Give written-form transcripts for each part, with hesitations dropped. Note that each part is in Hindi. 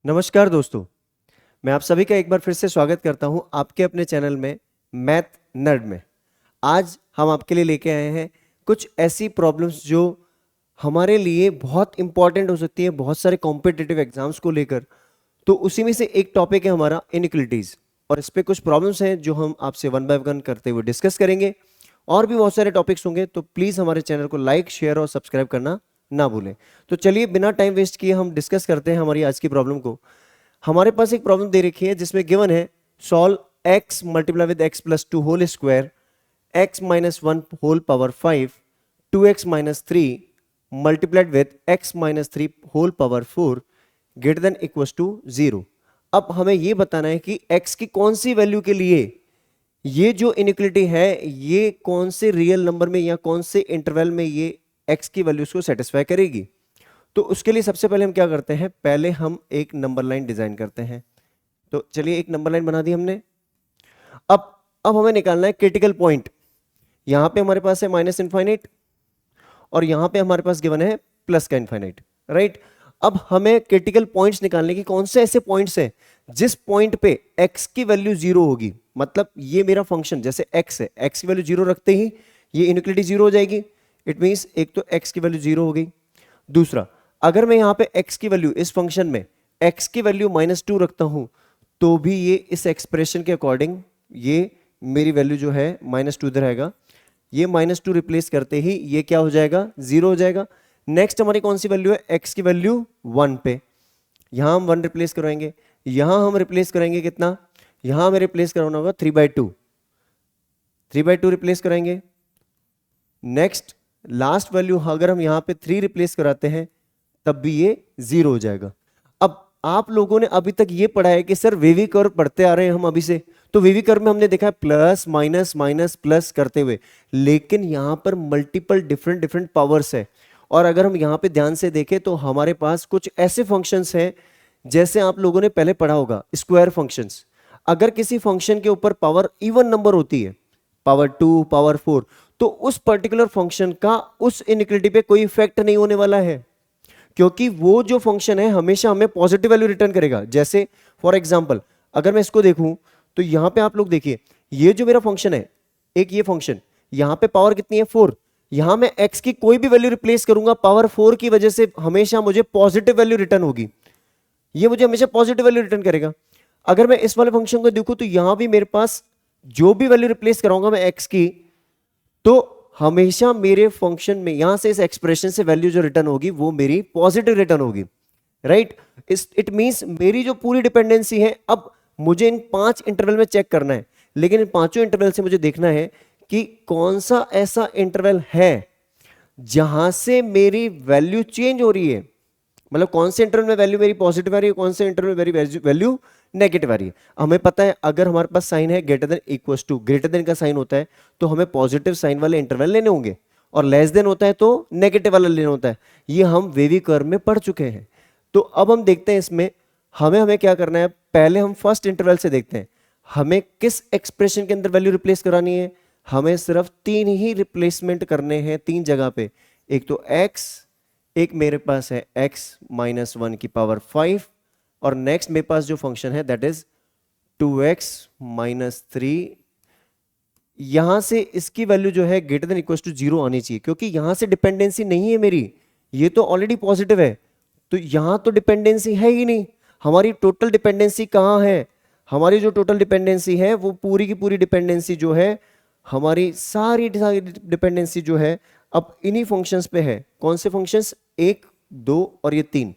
नमस्कार दोस्तों, मैं आप सभी का एक बार फिर से स्वागत करता हूं आपके अपने चैनल में मैथ नर्ड में। आज हम आपके लिए लेके आए हैं कुछ ऐसी प्रॉब्लम्स जो हमारे लिए बहुत इंपॉर्टेंट हो सकती है बहुत सारे कॉम्पिटिटिव एग्जाम्स को लेकर। तो उसी में से एक टॉपिक है हमारा इनइक्वलिटीज़, और इस पे कुछ प्रॉब्लम्स हैं जो हम आपसे वन बाय वन करते हुए डिस्कस करेंगे। और भी बहुत सारे टॉपिक्स होंगे, तो प्लीज़ हमारे चैनल को लाइक, शेयर और सब्सक्राइब करना ना भूलें। तो चलिए बिना टाइम वेस्ट किए हम डिस्कस करते हैं हमारी आज की प्रॉब्लम को। हमारे पास एक प्रॉब्लम दे रखी है जिसमें गिवन है solve x multiply with x plus two whole square x minus one whole power 5 2x minus three multiplied with x minus three whole power 4 greater than equals to 0। अब हमें यह बताना है कि x की कौन सी वैल्यू के लिए ये जो इनइक्वलिटी है ये कौन से रियल नंबर में या कौन से इंटरवल में ये x की वैल्यूज को सेटिस्फाई करेगी। तो उसके लिए सबसे पहले हम क्या करते हैं, पहले हम एक नंबर लाइन डिजाइन करते हैं। तो चलिए एक नंबर लाइन बना दी हमने। अब हमें निकालना है क्रिटिकल पॉइंट। यहां पे हमारे पास है माइनस इनफाइनाइट और यहां पे हमारे पास गिवन है प्लस का इनफाइनाइट, राइट। अब हमें क्रिटिकल पॉइंट्स निकालने की कौन से ऐसे पॉइंट्स हैं जिस पॉइंट पे x की वैल्यू जीरो होगी। मतलब ये मेरा फंक्शन जैसे x है, x की वैल्यू जीरो रखते ही ये इनइक्वलिटी जीरो हो जाएगी। इट मींस एक तो x की वैल्यू जीरो हो गई। दूसरा, अगर मैं यहां पे x की वैल्यू इस फंक्शन में x की वैल्यू -2 रखता हूं तो भी ये इस एक्सप्रेशन के अकॉर्डिंग ये मेरी वैल्यू जो है -2 इधर आएगा। ये -2 रिप्लेस करते ही ये क्या हो जाएगा, 0 हो जाएगा। नेक्स्ट हमारी कौन सी वैल्यू है, x की वैल्यू 1 पे। यहां हम 1 रिप्लेस कराएंगे, यहां हम रिप्लेस करेंगे कितना, यहां हमें रिप्लेस कराना होगा 3/2, 3/2 रिप्लेस कराएंगे। नेक्स्ट लास्ट वैल्यू अगर हम यहां पे 3 रिप्लेस कराते हैं तब भी ये 0 हो जाएगा। अब आप लोगों ने अभी तक ये पढ़ा है कि सर वेवी कर्व पढ़ते आ रहे हैं हम अभी से, तो वेवी कर्व में हमने देखा है प्लस माइनस माइनस प्लस करते हुए, लेकिन यहां पर मल्टीपल डिफरेंट डिफरेंट पावर्स है। और अगर हम यहां पे ध्यान से देखें तो हमारे पास कुछ ऐसे फंक्शंस हैं जैसे आप लोगों ने पहले पढ़ा होगा स्क्वायर फंक्शंस। अगर किसी फंक्शन के ऊपर पावर इवन नंबर होती है, पावर 2, पावर 4, तो उस पर्टिकुलर फंक्शन का उस इनइक्वलिटी पे कोई इफेक्ट नहीं होने वाला है, क्योंकि वो जो फंक्शन है हमेशा हमें पॉजिटिव वैल्यू रिटर्न करेगा। जैसे फॉर एग्जांपल अगर मैं इसको देखूं तो यहां पे आप लोग देखिए, ये जो मेरा फंक्शन है, एक ये फंक्शन, यहां पे पावर कितनी है 4, यहां मैं x की कोई भी वैल्यू रिप्लेस करूंगा पावर 4 की वजह से हमेशा मुझे पॉजिटिव वैल्यू रिटर्न होगी, ये मुझे हमेशा पॉजिटिव वैल्यू रिटर्न करेगा। अगर मैं इस वाले फंक्शन को देखूं तो यहां भी मेरे पास जो भी वैल्यू रिप्लेस कराऊंगा मैं x की, तो हमेशा मेरे फंक्शन में यहां से इस एक्सप्रेशन से वैल्यू जो रिटर्न होगी वो मेरी पॉजिटिव रिटर्न होगी, राइट। इट मींस मेरी जो पूरी डिपेंडेंसी है, अब मुझे इन 5 इंटरवल में चेक करना है, लेकिन इन पांचों इंटरवल से मुझे देखना है कि कौन सा ऐसा इंटरवल है जहां से मेरी वैल्यू चेंज हो रही है। मतलब कौन से इंटरवल में वैल्यू मेरी पॉजिटिव आ रही है, कौन से इंटरवल में मेरी वैल्यू नेगेटिव आ रही है। हमें पता है अगर हमारे पास साइन है greater than equals to, greater than का साइन होता है तो हमें पॉजिटिव साइन वाले इंटरवल लेने होंगे, और लेस देन होता है तो नेगेटिव वाला लेना होता है। ये हम वेवी कर्व में पढ़ चुके हैं। तो अब हम देखते हैं इसमें हमें क्या करना है। पहले हम फर्स्ट इंटरवल से देखते हैं हमें किस एक्सप्रेशन के अंदर वैल्यू रिप्लेस करानी है। हमें सिर्फ 3 ही रिप्लेसमेंट करने हैं, 3 जगह पे। एक तो x, एक मेरे पास है x माइनस 1 की पावर 5, और नेक्स्ट मेरे पास जो फंक्शन है दैट इज 2x माइनस 3। यहां से इसकी वैल्यू जो है ग्रेटर देन इक्वल टू 0 आनी चाहिए, क्योंकि यहां से डिपेंडेंसी नहीं है मेरी, ये तो ऑलरेडी पॉजिटिव है, तो यहां तो डिपेंडेंसी है ही नहीं। हमारी टोटल डिपेंडेंसी कहां है, हमारी जो टोटल डिपेंडेंसी है वो पूरी की पूरी डिपेंडेंसी जो है, हमारी सारी डिपेंडेंसी जो है अब इन्हीं फंक्शंस पे है। कौन से फंक्शंस, 1, 2 और ये 3।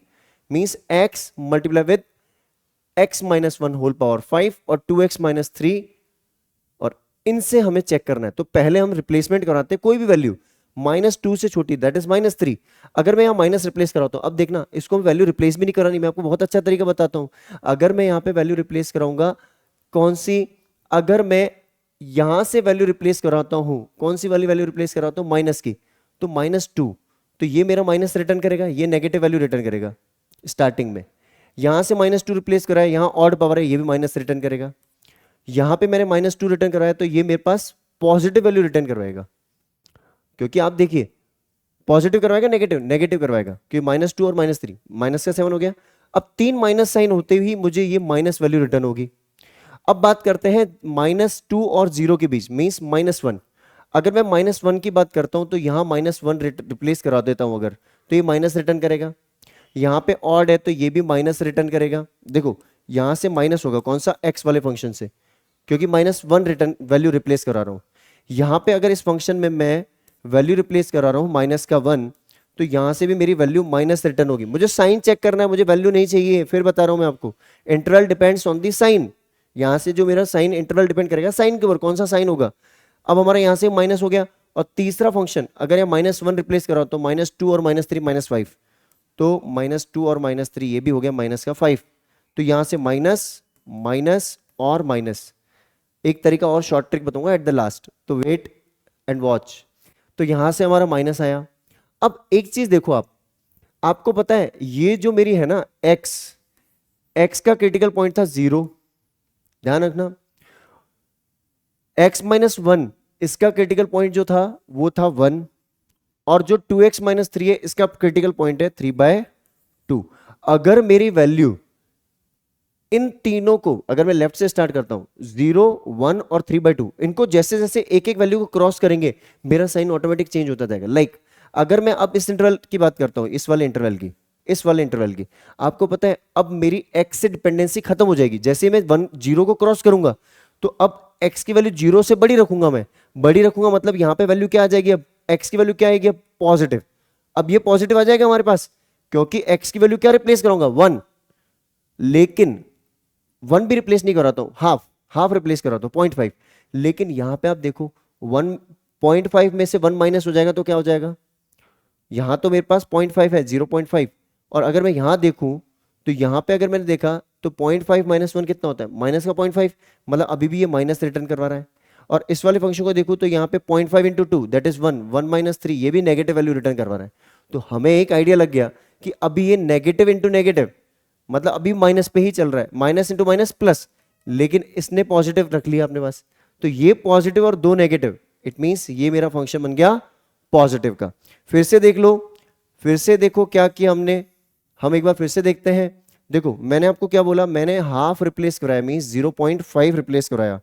Means x multiply with x minus 1 whole power 5 और 2x माइनस 3, और इनसे हमें चेक करना है। तो पहले हम रिप्लेसमेंट कराते हैं कोई भी वैल्यू -2 से छोटी, दैट इज -3। अगर मैं यहाँ माइनस रिप्लेस कराता हूँ, अब देखना इसको वैल्यू रिप्लेस भी नहीं करानी, मैं आपको बहुत अच्छा तरीका बताता हूँ। अगर मैं यहाँ पे वैल्यू रिप्लेस कराऊंगा कौन सी, अगर मैं यहां से वैल्यू रिप्लेस कराता हूं, कौन सी वाली वैल्यू रिप्लेस कराता हूं, माइनस की, तो -2, तो ये मेरा माइनस रिटर्न करेगा, ये नेगेटिव वैल्यू रिटर्न करेगा स्टार्टिंग में। यहां से -2 रिप्लेस कराया, यहां ऑड पावर है, ये भी माइनस रिटर्न करेगा। यहां पे मैंने -2 रिटर्न कराया तो ये मेरे पास पॉजिटिव वैल्यू रिटर्न करवाएगा, क्योंकि आप देखिए पॉजिटिव करवाएगा नेगेटिव, नेगेटिव करवाएगा, क्योंकि -2 और -3, माइनस का 7 हो गया। अब 3 माइनस साइन होते ही मुझे ये माइनस वैल्यू रिटर्न होगी। अब बात करते हैं -2 और 0 के बीच, मीन्स -1। अगर मैं -1 की बात करता हूं तो यहां -1 रिप्लेस करा देता हूं अगर, तो ये माइनस रिटर्न करेगा। यहां पे ऑड है तो ये भी माइनस रिटर्न करेगा। देखो यहां से माइनस होगा, कौन सा, एक्स वाले फंक्शन से, क्योंकि -1 रिटर्न वैल्यू रिप्लेस करा रहा हूं। यहां पे अगर इस फंक्शन में मैं वैल्यू रिप्लेस करा रहा हूं -1, तो यहां से भी मेरी वैल्यू माइनस रिटर्न होगी। मुझे साइन चेक करना है, मुझे वैल्यू नहीं चाहिए, फिर बता रहा हूं मैं आपको, interval depends on the sign. यहां से जो मेरा साइन इंटरवल डिपेंड करेगा साइन के ऊपर, कौन सा साइन होगा। अब हमारा यहां से माइनस हो गया, और तीसरा फंक्शन अगर यहाँ -1 रिप्लेस करा तो -2 और -3 -5, तो -2 और -3 ये भी हो गया माइनस का 5। तो यहां से माइनस माइनस और माइनस। एक तरीका और शॉर्ट ट्रिक बताऊंगा एट द लास्ट, तो वेट एंड वॉच। तो यहां से हमारा माइनस आया। अब एक चीज देखो, आपको पता है ये जो मेरी है ना x का क्रिटिकल पॉइंट था 0, ध्यान रखना। x-1 इसका क्रिटिकल पॉइंट जो था वो था 1, और जो 2x-3 है इसका क्रिटिकल पॉइंट है 3/2। अगर मेरी वैल्यू इन तीनों को, अगर मैं लेफ्ट से स्टार्ट करता हूं, 0, 1 और 3/2, इनको जैसे जैसे एक एक वैल्यू को क्रॉस करेंगे मेरा साइन ऑटोमेटिक चेंज होता जाएगा। लाइक अगर मैं अब इस इंटरवल की बात करता हूं, इस वाले इंटरवल की, आपको पता है अब मेरी x से डिपेंडेंसी खत्म हो जाएगी। जैसे ही मैं 0 को क्रॉस करूंगा तो अब x की वैल्यू 0 से बड़ी रखूंगा, मैं बड़ी रखूंगा, मतलब यहां पे वैल्यू क्या आ जाएगी, अब x की वैल्यू क्या आएगी, अब पॉजिटिव। अब ये पॉजिटिव आ जाएगा हमारे पास, क्योंकि x की वैल्यू क्या रिप्लेस करूंगा, 1। लेकिन 1 भी रिप्लेस नहीं कराता हूं, हाफ रिप्लेस कराता हूं, 0.5। लेकिन यहां पे आप देखो 1.5 में से 1 माइनस हो जाएगा तो क्या हो जाएगा, यहां तो मेरे पास 0.5 है, 0.5। और अगर मैं यहां देखूं तो यहां पे अगर मैंने देखा तो 0.5 -1 कितना होता है, माइनस का 0.5, मतलब अभी भी ये माइनस रिटर्न करवा रहा है। और इस वाले फंक्शन को देखूं तो यहाँ पे 0.5 इंटू 2 दैट इज 1, 1 - 3, ये भी नेगेटिव वैल्यू रिटर्न करवा रहा है। तो हमें एक आइडिया लग गया कि अभी ये नेगेटिव इंटू नेगेटिव, मतलब अभी माइनस पे ही चल रहा है, माइनस इंटू माइनस प्लस, लेकिन इसने पॉजिटिव रख लिया अपने पास। तो ये पॉजिटिव और 2 नेगेटिव, इट मीन्स ये मेरा फंक्शन बन गया पॉजिटिव का। फिर से देख लो, फिर से देखो क्या किया हमने, हम एक बार फिर से देखते हैं। देखो मैंने आपको क्या बोला, मैंने हाफ रिप्लेस कराया, मीन्स 0.5 रिप्लेस कराया।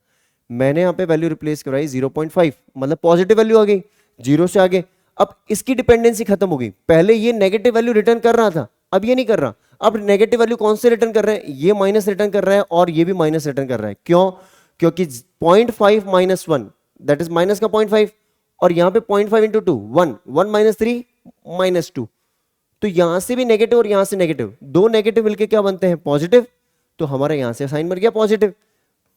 मैंने यहाँ पे वैल्यू रिप्लेस कराई 0.5, मतलब पॉजिटिव वैल्यू आ गई 0 से आगे। अब इसकी डिपेंडेंसी खत्म हो गई, पहले ये नेगेटिव वैल्यू रिटर्न कर रहा था, अब ये नहीं कर रहा। अब नेगेटिव वैल्यू कौन से रिटर्न कर रहे हैं, ये माइनस रिटर्न कर रहा है और ये भी माइनस रिटर्न कर रहा है। क्यों, क्योंकि 0.5 - 1 दैट इज माइनस का 0.5, और यहां पे 0.5 इंटू 2 1, 1 - 3 -2। तो यहां से भी नेगेटिव और यहां से नेगेटिव, दो नेगेटिव मिलके क्या बनते हैं, पॉजिटिव। तो हमारा यहां से साइन बन गया पॉजिटिव।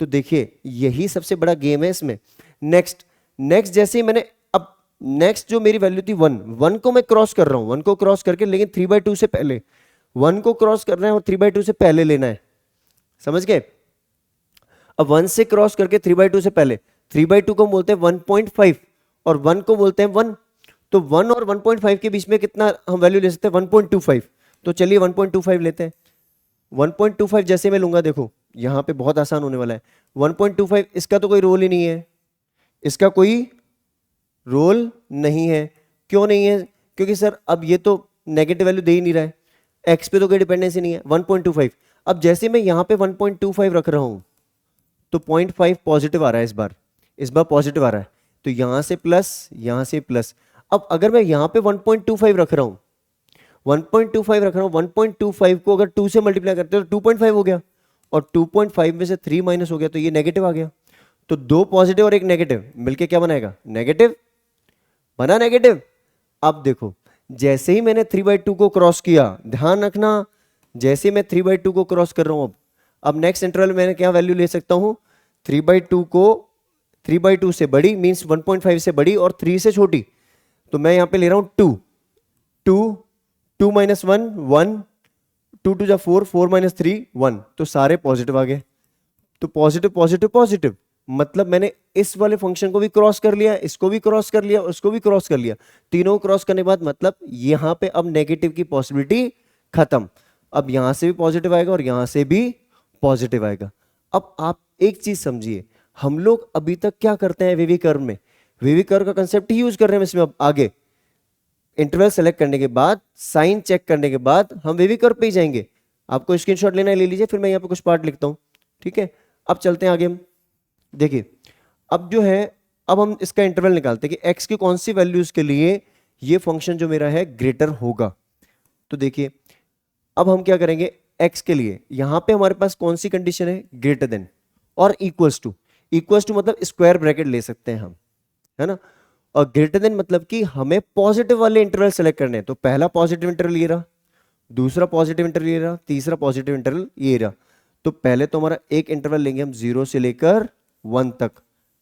तो देखिए यही सबसे बड़ा गेम है इसमें। नेक्स्ट जैसे ही मैंने, अब नेक्स्ट जो मेरी वैल्यू थी 1 को मैं क्रॉस कर रहा हूं, 1 को क्रॉस करके, लेकिन 3/2 से पहले, 1 को क्रॉस करना है और 3/2 से पहले लेना है, समझ गए। अब 1 से क्रॉस करके 3/2 से पहले, 3/2 को बोलते हैं 1.5 और 1 को बोलते हैं 1। तो 1 और 1.5 के बीच में कितना हम वैल्यू ले सकते हैं, 1.25। तो चलिए 1.25 लेते हैं। 1.25 जैसे मैं लूंगा, देखो यहां पे बहुत आसान होने वाला है। 1.25 इसका तो कोई रोल ही नहीं है, इसका कोई रोल नहीं है। क्यों नहीं है, क्योंकि सर अब ये तो नेगेटिव वैल्यू दे ही नहीं रहा है, एक्स पे तो कोई डिपेंडेंसी नहीं है। 1.25, अब जैसे मैं यहां पे 1.25 रख रहा हूं तो 0.5 पॉजिटिव आ रहा है, इस बार पॉजिटिव आ रहा है। तो यहां से प्लस, यहां से प्लस। अब अगर मैं यहां पे 1.25 रख रहा हूं, 1.25 को अगर 2 से मल्टीप्लाई करते हो तो 2.5 हो गया, और 2.5 में से 3 माइनस हो गया तो ये नेगेटिव आ गया। तो दो पॉजिटिव और एक नेगेटिव मिलके क्या बनाएगा, नेगेटिव बना, नेगेटिव। अब देखो जैसे ही मैंने 3/2 को क्रॉस किया, ध्यान रखना, जैसे मैं 3/2 को क्रॉस कर रहा हूं, अब नेक्स्ट इंटरवल मैंने क्या वैल्यू ले सकता हूं, 3/2 को 3/2 से बड़ी, मींस 1.5 से बड़ी और 3 से छोटी। तो मैं यहां पे ले रहा हूं 2 - 1 1, 2 2 जा 4, 4 - 3 1, तो सारे पॉजिटिव आ गए। तो पॉजिटिव पॉजिटिव पॉजिटिव, मतलब मैंने इस वाले फंक्शन को भी क्रॉस कर लिया, इसको भी क्रॉस कर लिया, उसको भी क्रॉस कर लिया। तीनों को क्रॉस करने के बाद मतलब यहां पे अब नेगेटिव की पॉसिबिलिटी खत्म। अब यहां से भी पॉजिटिव आएगा और यहां से भी पॉजिटिव आएगा। अब आप एक चीज समझिए, हम लोग अभी तक क्या करते हैं वेवी कर्व में, वेवी कर्व का कंसेप्ट ही यूज कर रहे हैं इसमें। अब आगे इंटरवल सेलेक्ट करने के बाद, साइन चेक करने के बाद हम वेवी कर्व पे ही जाएंगे। आपको स्क्रीनशॉट लेना है ले लीजिए, फिर मैं यहाँ पे कुछ पार्ट लिखता हूँ, ठीक है। अब चलते हैं आगे हम। देखिए अब जो है, अब हम इसका इंटरवल निकालते हैं कि x की कौन सी वैल्यूज के लिए ये फंक्शन जो मेरा है ग्रेटर होगा। तो देखिए अब हम क्या करेंगे, x के लिए यहां पे हमारे पास कौन सी कंडीशन है, ग्रेटर देन और इक्वल्स टू। इक्वल्स टू मतलब स्क्वायर ब्रैकेट ले सकते हैं हम, है ना। और ग्रेटर देन मतलब कि हमें पॉजिटिव वाले इंटरवल सेलेक्ट करने हैं। तो पहला पॉजिटिव इंटरवल ये रहा, दूसरा पॉजिटिव इंटरवल ये रहा, तीसरा पॉजिटिव इंटरवल ये रहा। तो पहले तो हमारा एक इंटरवल लेंगे हम 0 से लेकर 1 तक,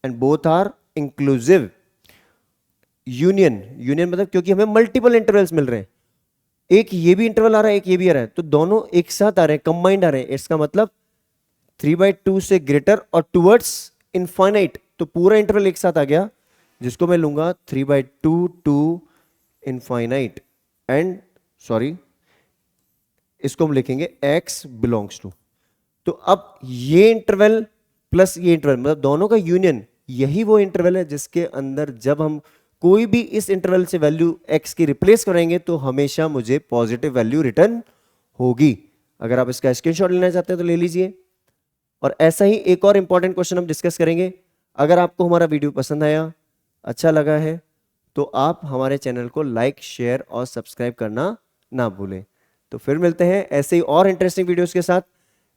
and both are inclusive. Union, union मतलब क्योंकि हमें मल्टीपल इंटरवल्स मिल रहे हैं, एक ये भी इंटरवल आ रहा है एक ये भी आ रहा है, तो दोनों एक साथ आ रहे हैं, कंबाइंड आ रहे हैं। इसका मतलब 3/2 से ग्रेटर और टुवर्ड्स इनफाइनाइट, तो पूरा इंटरवल एक साथ आ गया, जिसको मैं लूंगा 3/2 टू इनफाइनाइट, एंड सॉरी इसको हम लिखेंगे x बिलोंग्स टू। तो अब ये इंटरवल प्लस ये इंटरवल मतलब दोनों का यूनियन, यही वो इंटरवल है जिसके अंदर जब हम कोई भी इस इंटरवल से वैल्यू x की रिप्लेस करेंगे तो हमेशा मुझे पॉजिटिव वैल्यू रिटर्न होगी। अगर आप इसका स्क्रीनशॉट लेना चाहते हैं तो ले लीजिए। और ऐसा ही एक और इंपॉर्टेंट क्वेश्चन हम डिस्कस करेंगे। अगर आपको हमारा वीडियो पसंद आया, अच्छा लगा है, तो आप हमारे चैनल को लाइक शेयर और सब्सक्राइब करना ना भूलें। तो फिर मिलते हैं ऐसे ही और इंटरेस्टिंग वीडियोस के साथ।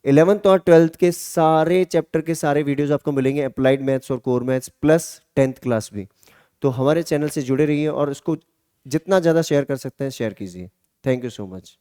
11th और 12th के सारे चैप्टर के सारे वीडियोस आपको मिलेंगे, अप्लाइड मैथ्स और core maths plus 10th class भी। तो हमारे चैनल से जुड़े रहिए और इसको जितना ज़्यादा शेयर कर सकते हैं शेयर कीजिए। Thank you so much.